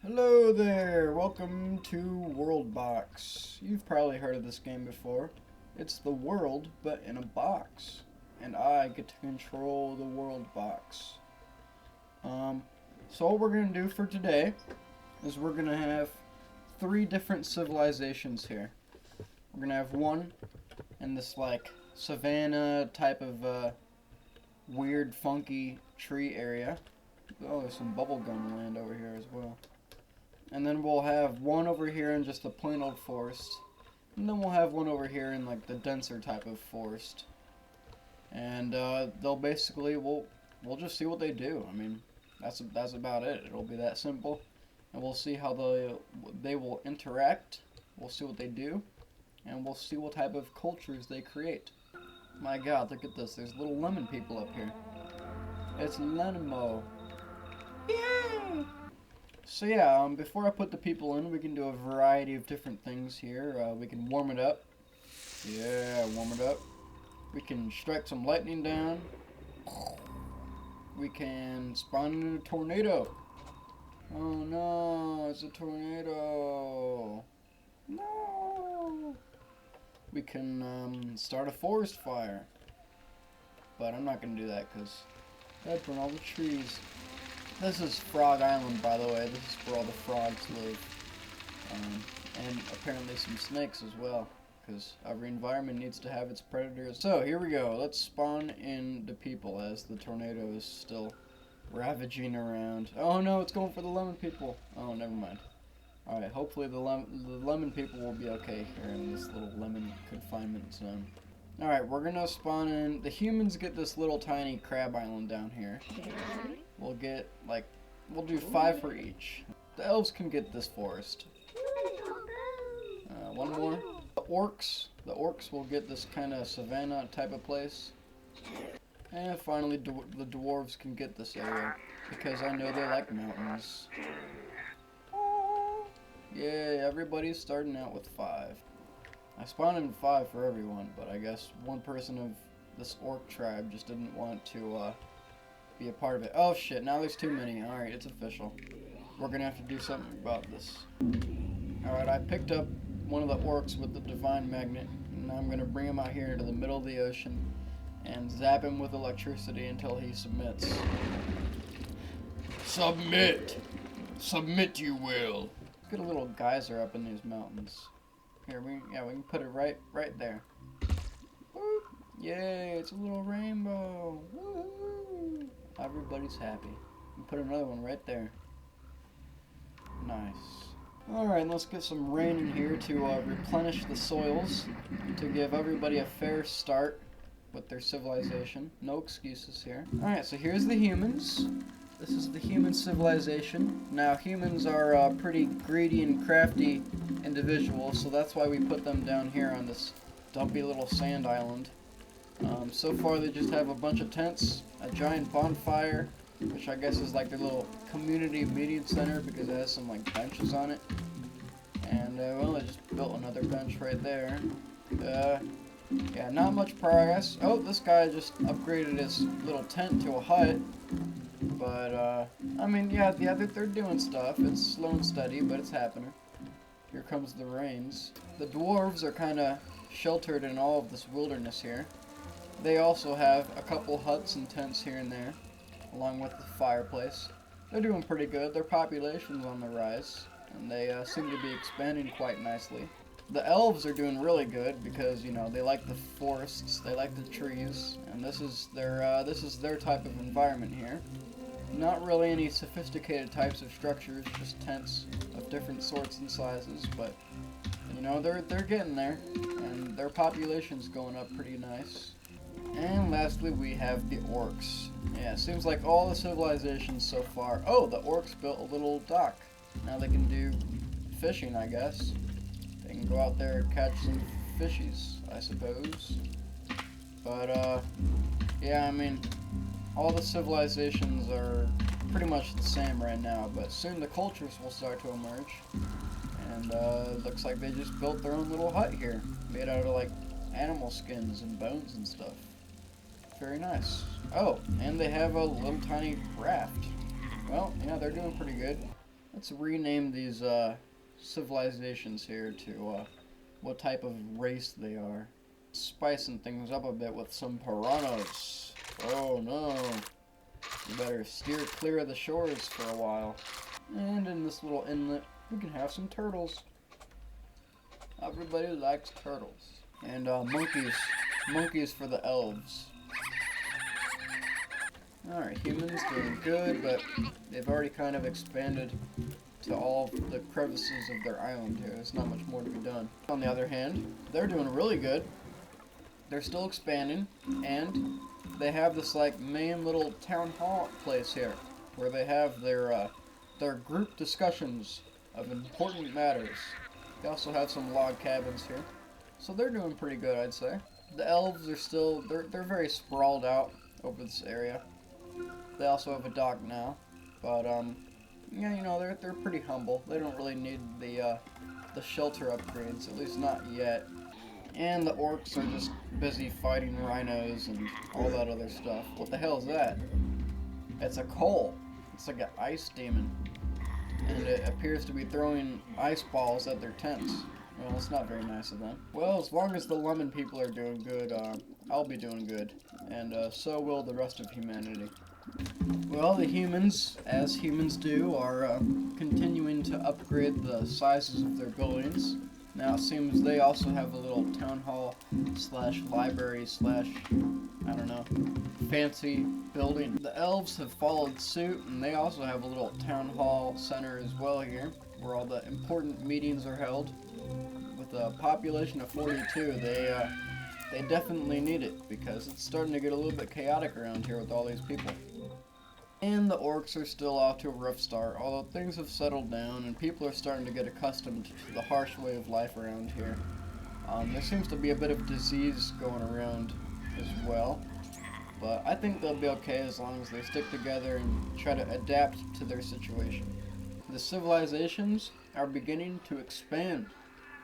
Hello there, welcome to World Box. You've probably heard of this game before. It's the world, but in a box. And I get to control the world box. So what we're going to do for today is we're going to have three different civilizations here. We're going to have one in this like savanna type of weird funky tree area. Oh, there's some bubblegum land over here as well. And then we'll have one over here in just the plain old forest. And then we'll have one over here in like the denser type of forest. And they'll basically, we'll just see what they do. I mean, that's about it. It'll be that simple. And we'll see how they will interact. We'll see what they do. And we'll see what type of cultures they create. My god, look at this. There's little lemon people up here. It's Lenimo. Yay! So yeah, before I put the people in, we can do a variety of different things here. We can warm it up. Yeah, warm it up. We can strike some lightning down. We can spawn in a tornado. Oh no, it's a tornado. No. We can start a forest fire. But I'm not going to do that because that'd burn all the trees. This is Frog Island, by the way. This is where all the frogs live. And apparently some snakes as well, because every environment needs to have its predators. So, here we go. Let's spawn in the people as the tornado is still ravaging around. Oh no, it's going for the lemon people. Oh, never mind. Alright, hopefully the lemon people will be okay here in this little lemon confinement zone. Alright, we're gonna spawn in. The humans get this little tiny crab island down here. We'll get, like, we'll do 5 for each. The elves can get this forest. One more. The orcs will get this kind of savanna type of place. And finally, the dwarves can get this area, because I know they like mountains. Yay, everybody's starting out with 5. I spawned in 5 for everyone, but I guess one person of this orc tribe just didn't want to, be a part of it. Oh shit, now there's too many. Alright, it's official. We're gonna have to do something about this. Alright, I picked up one of the orcs with the divine magnet, and now I'm gonna bring him out here into the middle of the ocean and zap him with electricity until he submits. Submit! Submit you will! Get a little geyser up in these mountains. Here, we can put it right there. Woo! Yay, it's a little rainbow! Woohoo! Everybody's happy. Put another one right there. Nice. Alright, let's get some rain in here to replenish the soils, to give everybody a fair start with their civilization. No excuses here. Alright, so here's the humans. This is the human civilization. Now, humans are pretty greedy and crafty individuals, so that's why we put them down here on this dumpy little sand island. So far they just have a bunch of tents, a giant bonfire, which I guess is like their little community meeting center because it has some like benches on it. And well, they just built another bench right there. Yeah, not much progress. Oh, this guy just upgraded his little tent to a hut. But I mean, yeah, they're doing stuff. It's slow and steady, but it's happening. Here comes the rains. The dwarves are kind of sheltered in all of this wilderness here. They also have a couple huts and tents here and there, along with the fireplace. They're doing pretty good. Their population's on the rise, and they seem to be expanding quite nicely. The elves are doing really good because, you know, they like the forests, they like the trees, and this is their type of environment here. Not really any sophisticated types of structures, just tents of different sorts and sizes, but you know, they're getting there, and their population's going up pretty nice. And lastly, we have the orcs. Yeah, it seems like all the civilizations so far. Oh, the orcs built a little dock. Now they can do fishing, I guess. They can go out there and catch some fishies, I suppose. But yeah, I mean, all the civilizations are pretty much the same right now, but soon the cultures will start to emerge. And it looks like they just built their own little hut here, made out of like animal skins and bones and stuff. Very nice. Oh, and they have a little tiny raft. Well, yeah, they're doing pretty good. Let's rename these civilizations here to what type of race they are. Spicing things up a bit with some piranhas. Oh no. You better steer clear of the shores for a while. And in this little inlet, we can have some turtles. Everybody likes turtles. And monkeys. Monkeys for the elves. Alright, humans doing good, but they've already kind of expanded to all the crevices of their island here. There's not much more to be done. On the other hand, they're doing really good. They're still expanding, and they have this like main little town hall place here, where they have their group discussions of important matters. They also have some log cabins here, so they're doing pretty good, I'd say. The elves are still they're very sprawled out over this area. They also have a dock now, but yeah, you know, they're pretty humble. They don't really need the shelter upgrades, at least not yet. And the orcs are just busy fighting rhinos and all that other stuff. What the hell is that? It's a coal. It's like an ice demon. And it appears to be throwing ice balls at their tents. Well, it's not very nice of them. Well, as long as the lemon people are doing good, I'll be doing good. And so will the rest of humanity. Well, the humans, as humans do, are continuing to upgrade the sizes of their buildings. Now it seems they also have a little town hall slash library slash, I don't know, fancy building. The elves have followed suit, and they also have a little town hall center as well here, where all the important meetings are held. With a population of 42, they definitely need it, because it's starting to get a little bit chaotic around here with all these people. And the orcs are still off to a rough start, although things have settled down and people are starting to get accustomed to the harsh way of life around here. There seems to be a bit of disease going around as well, but I think they'll be okay as long as they stick together and try to adapt to their situation. The civilizations are beginning to expand.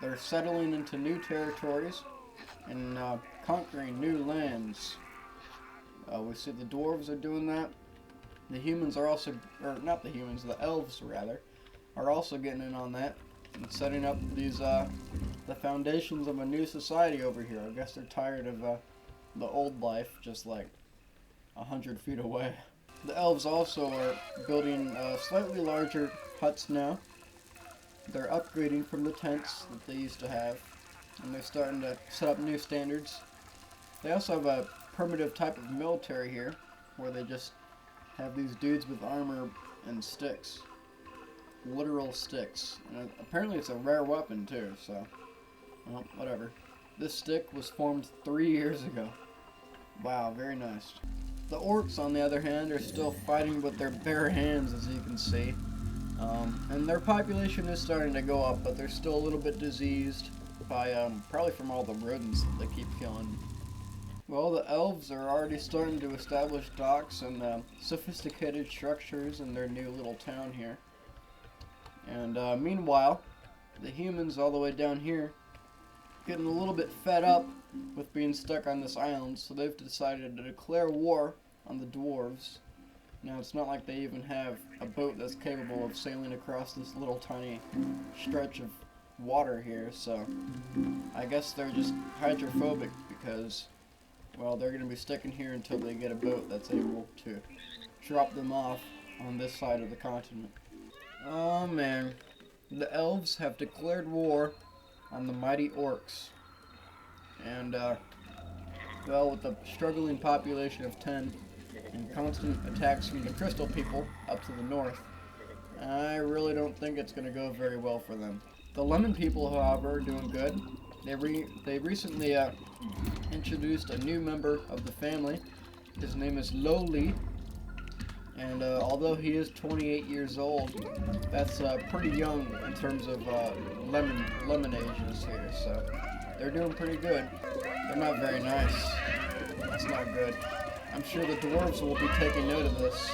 They're settling into new territories and conquering new lands. We see the dwarves are doing that. The humans are also, or not the humans, the elves rather, are also getting in on that and setting up these, the foundations of a new society over here. I guess they're tired of the old life just like 100 feet away. The elves also are building slightly larger huts now. They're upgrading from the tents that they used to have, and they're starting to set up new standards. They also have a primitive type of military here, where they just have these dudes with armor and sticks. Literal sticks. And apparently it's a rare weapon too, so, well, whatever. This stick was formed 3 years ago. Wow, very nice. The orcs, on the other hand, are still fighting with their bare hands, as you can see. And their population is starting to go up, but they're still a little bit diseased by, probably from all the rodents that they keep killing. Well, the elves are already starting to establish docks and sophisticated structures in their new little town here. And meanwhile, the humans all the way down here getting a little bit fed up with being stuck on this island, so they've decided to declare war on the dwarves. Now, it's not like they even have a boat that's capable of sailing across this little tiny stretch of water here, so I guess they're just hydrophobic because, well, they're going to be sticking here until they get a boat that's able to drop them off on this side of the continent. Oh man, the elves have declared war on the mighty orcs. And, well, with a struggling population of 10 and constant attacks from the crystal people up to the north, I really don't think it's going to go very well for them. The lemon people, however, are doing good. They recently introduced a new member of the family. His name is Lowly, and although he is 28 years old, that's pretty young in terms of lemon ages here, so they're doing pretty good. They're not very nice. That's not good. I'm sure the dwarves will be taking note of this.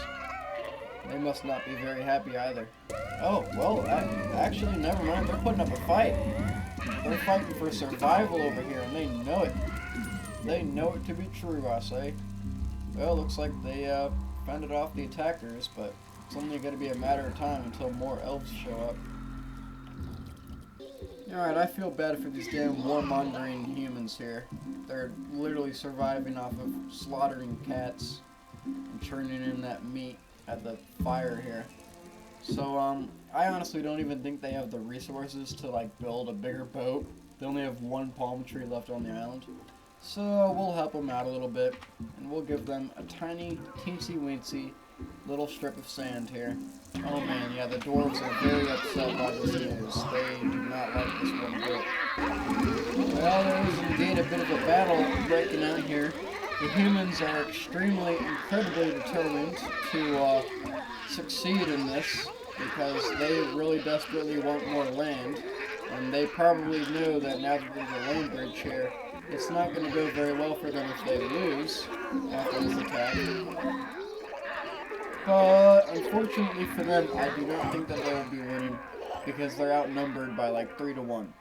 They must not be very happy either. Oh, well, actually, never mind. They're putting up a fight. They're fighting for survival over here, and they know it. They know it to be true, I say. Well, looks like they fended off the attackers, but It's only going to be a matter of time until more elves show up. Alright, I feel bad for these damn warmongering humans here. They're literally surviving off of slaughtering cats and churning in that meat at the fire here. So, I honestly don't even think they have the resources to, like, build a bigger boat. They only have one palm tree left on the island. So, we'll help them out a little bit, and we'll give them a tiny, teensy-weensy little strip of sand here. Oh man, yeah, the dwarves are very upset by this news. They do not like this one bit. Well, there is indeed a bit of a battle breaking out here. The humans are extremely, incredibly determined to succeed in this because they really desperately want more land, and they probably know that now that there's a land bridge here, it's not going to go very well for them if they lose after this attack. But unfortunately for them, I do not think that they will be winning because they're outnumbered by like 3 to 1.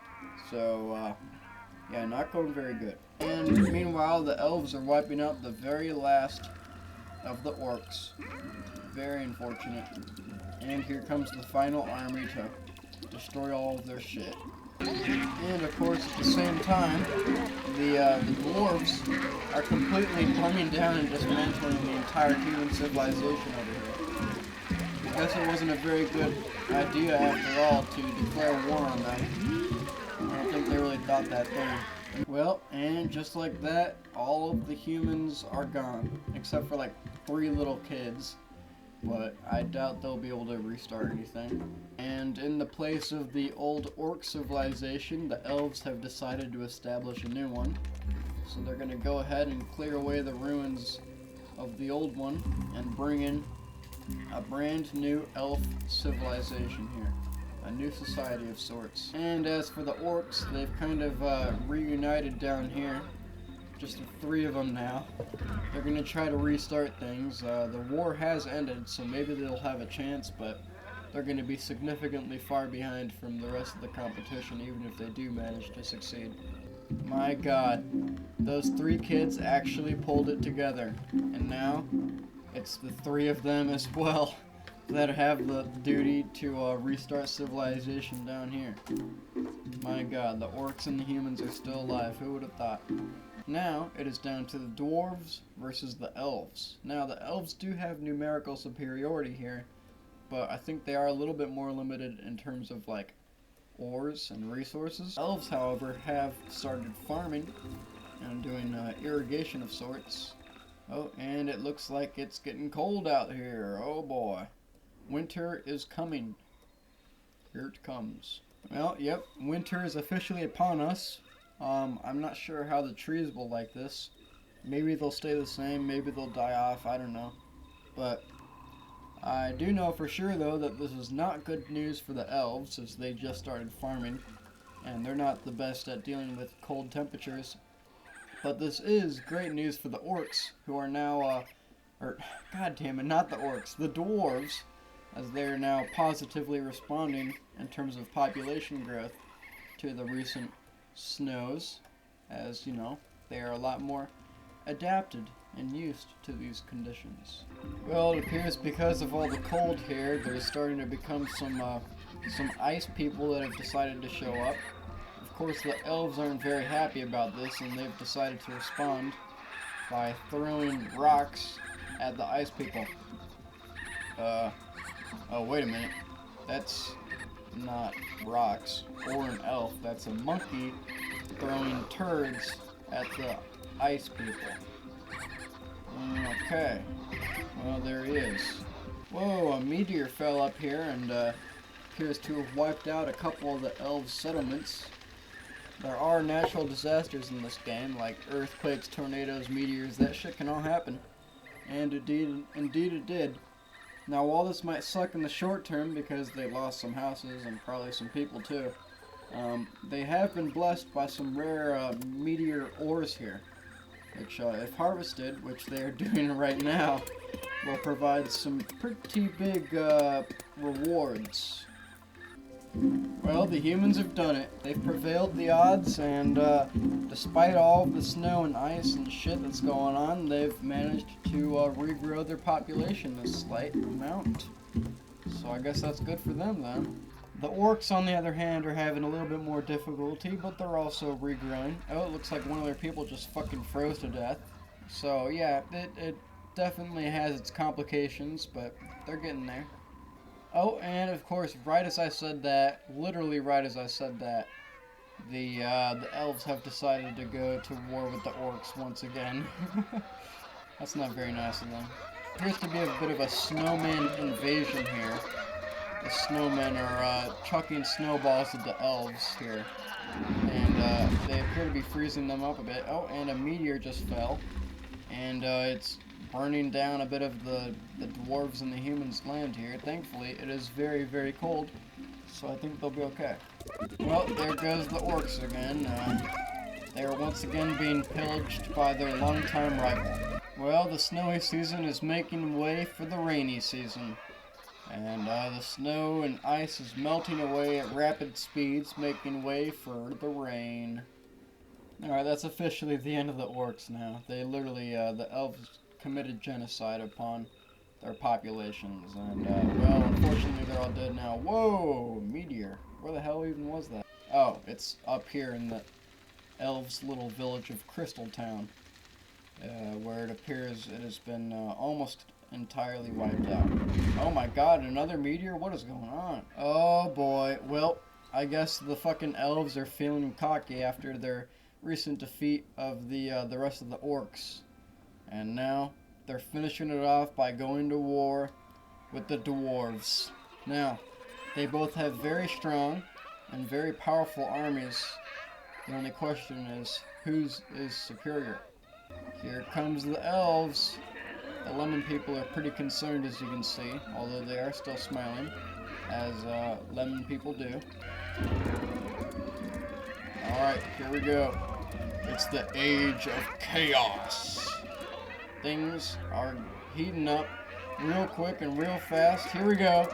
So, yeah, not going very good. And meanwhile, the elves are wiping out the very last of the orcs. Very unfortunate. And here comes the final army to destroy all of their shit. And of course, at the same time, the dwarves are completely dumbing down and dismantling the entire human civilization over here. I guess it wasn't a very good idea after all to declare war on them. I don't think they really thought that through. Well, and just like that, all of the humans are gone, except for like 3 little kids. But I doubt they'll be able to restart anything. And in the place of the old orc civilization, the elves have decided to establish a new one. So they're going to go ahead and clear away the ruins of the old one and bring in a brand new elf civilization here. A new society of sorts. And as for the orcs, they've kind of reunited down here. Just the 3 of them now. They're going to try to restart things. The war has ended, so maybe they'll have a chance, but they're going to be significantly far behind from the rest of the competition, even if they do manage to succeed. My god, those 3 kids actually pulled it together. And now, it's the 3 of them as well that have the duty to restart civilization down here. My god, the orcs and the humans are still alive. Who would have thought? Now, it is down to the dwarves versus the elves. Now, the elves do have numerical superiority here, but I think they are a little bit more limited in terms of, like, ores and resources. Elves, however, have started farming and doing irrigation of sorts. Oh, and it looks like it's getting cold out here. Oh boy. Winter is coming. Here it comes. Well, yep, winter is officially upon us. I'm not sure how the trees will like this. Maybe they'll stay the same, maybe they'll die off, I don't know. But I do know for sure, though, that this is not good news for the elves, as they just started farming, and they're not the best at dealing with cold temperatures. But this is great news for the orcs, who are now, god damn it, not the orcs, the dwarves, as they are now positively responding in terms of population growth to the recent snows, as you know, they are a lot more adapted and used to these conditions. Well, it appears because of all the cold here, there's starting to become some ice people that have decided to show up. Of course, the elves aren't very happy about this, and they've decided to respond by throwing rocks at the ice people. Oh, wait a minute. That's not rocks or an elf. That's a monkey throwing turds at the ice people. Okay. Well, there he is. Whoa, a meteor fell up here and appears to have wiped out a couple of the elves' settlements. There are natural disasters in this game, like earthquakes, tornadoes, meteors. That shit can all happen. And indeed it did. Now, while this might suck in the short term because they lost some houses and probably some people too, they have been blessed by some rare meteor ores here, which if harvested, which they are doing right now, will provide some pretty big rewards. Well, the humans have done it. They've prevailed the odds, and despite all of the snow and ice and shit that's going on, they've managed to regrow their population a slight amount. So I guess that's good for them then. The orcs, on the other hand, are having a little bit more difficulty, but they're also regrowing. Oh, it looks like one of their people just fucking froze to death. So yeah, it definitely has its complications, but they're getting there. Oh, and of course, right as I said that, literally right as I said that, the elves have decided to go to war with the orcs once again. That's not very nice of them. Appears to be a bit of a snowman invasion here. The snowmen are chucking snowballs at the elves here, and they appear to be freezing them up a bit. Oh, and a meteor just fell, and it's burning down a bit of the dwarves and the humans' land here. Thankfully, it is very, very cold, so I think they'll be okay. Well, there goes the orcs again. They are once again being pillaged by their longtime rival. Well, the snowy season is making way for the rainy season. And the snow and ice is melting away at rapid speeds, making way for the rain. Alright, that's officially the end of the orcs now. They literally, the elves committed genocide upon their populations. And, well, unfortunately they're all dead now. Whoa! Meteor. Where the hell even was that? Oh, it's up here in the elves' little village of Crystal Town. Where it appears it has been almost entirely wiped out. Oh my god, another meteor? What is going on? Oh boy. Well, I guess the fucking elves are feeling cocky after their recent defeat of the rest of the orcs. And now they're finishing it off by going to war with the dwarves. Now, they both have very strong and very powerful armies. The only question is, whose is superior? Here comes the elves. The lemon people are pretty concerned, as you can see, although they are still smiling, as lemon people do. Alright, here we go. It's the age of chaos. Things are heating up real quick and real fast. Here we go.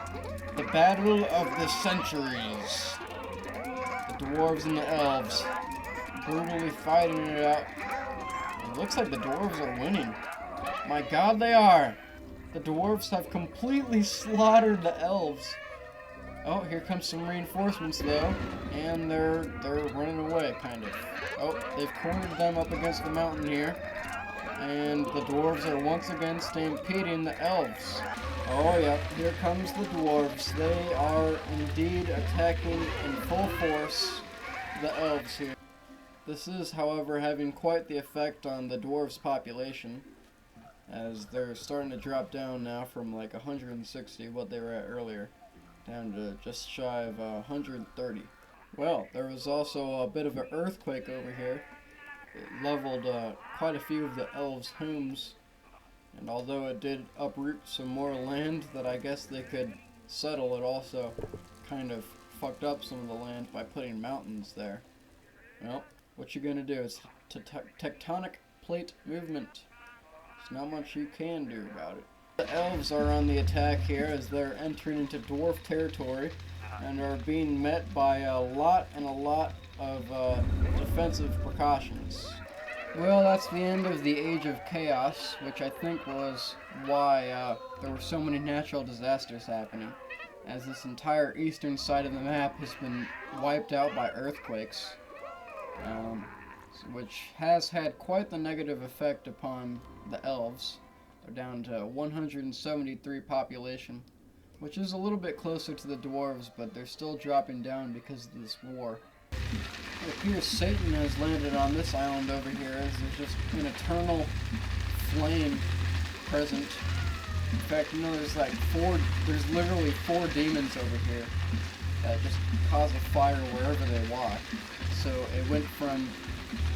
The battle of the centuries. The dwarves and the elves brutally fighting it out. It looks like the dwarves are winning. My god, they are! The dwarves have completely slaughtered the elves. Oh, here comes some reinforcements though, and they're running away, kind of. Oh, they've cornered them up against the mountain here, and the dwarves are once again stampeding the elves. Oh yeah, here comes the dwarves. They are indeed attacking in full force the elves here. This is, however, having quite the effect on the dwarves' population, as they're starting to drop down now from like 160, what they were at earlier, down to just shy of 130. Well, there was also a bit of an earthquake over here. It leveled quite a few of the elves' homes, and although it did uproot some more land that I guess they could settle, it also kind of fucked up some of the land by putting mountains there. Well, what you're gonna do is tectonic plate movement. There's not much you can do about it. The elves are on the attack here as they're entering into dwarf territory and are being met by a lot of defensive precautions. Well, that's the end of the Age of Chaos, which I think was why there were so many natural disasters happening, as this entire eastern side of the map has been wiped out by earthquakes. Which has had quite the negative effect upon the elves. They're down to 173 population, which is a little bit closer to the dwarves, but they're still dropping down because of this war. It appears Satan has landed on this island over here, as there's just an eternal flame present. In fact, you know, there's literally 4 demons over here that just cause a fire wherever they walk. So it went from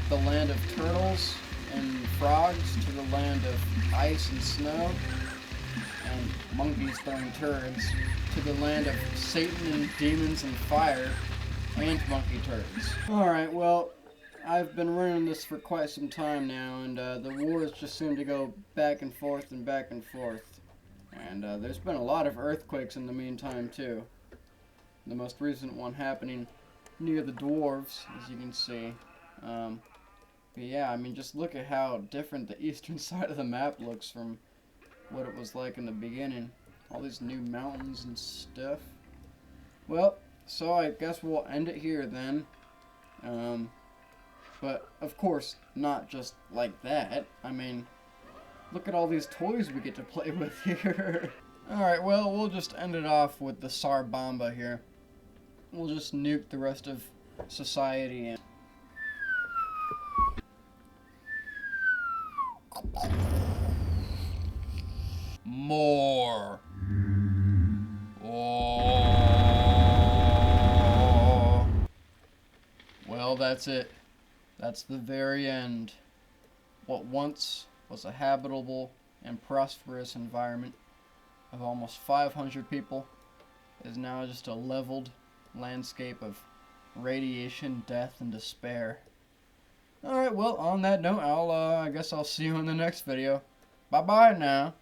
the land of turtles and frogs to the land of ice and snow and monkeys throwing turds to the land of Satan and demons and fire and monkey turds. Alright, well, I've been running this for quite some time now, and the wars just seem to go back and forth and back and forth. And there's been a lot of earthquakes in the meantime too. The most recent one happening near the dwarves, as you can see. But yeah, I mean, just look at how different the eastern side of the map looks from what it was like in the beginning. All these new mountains and stuff. Well, so I guess we'll end it here then. But of course, not just like that. I mean, look at all these toys we get to play with here. Alright, well, we'll just end it off with the Tsar Bomba here. We'll just nuke the rest of society and more. Oh. Well, that's it. That's the very end. What once was a habitable and prosperous environment of almost 500 people is now just a leveled landscape of radiation, death, and despair. Alright, well, on that note, I guess I'll see you in the next video. Bye-bye now.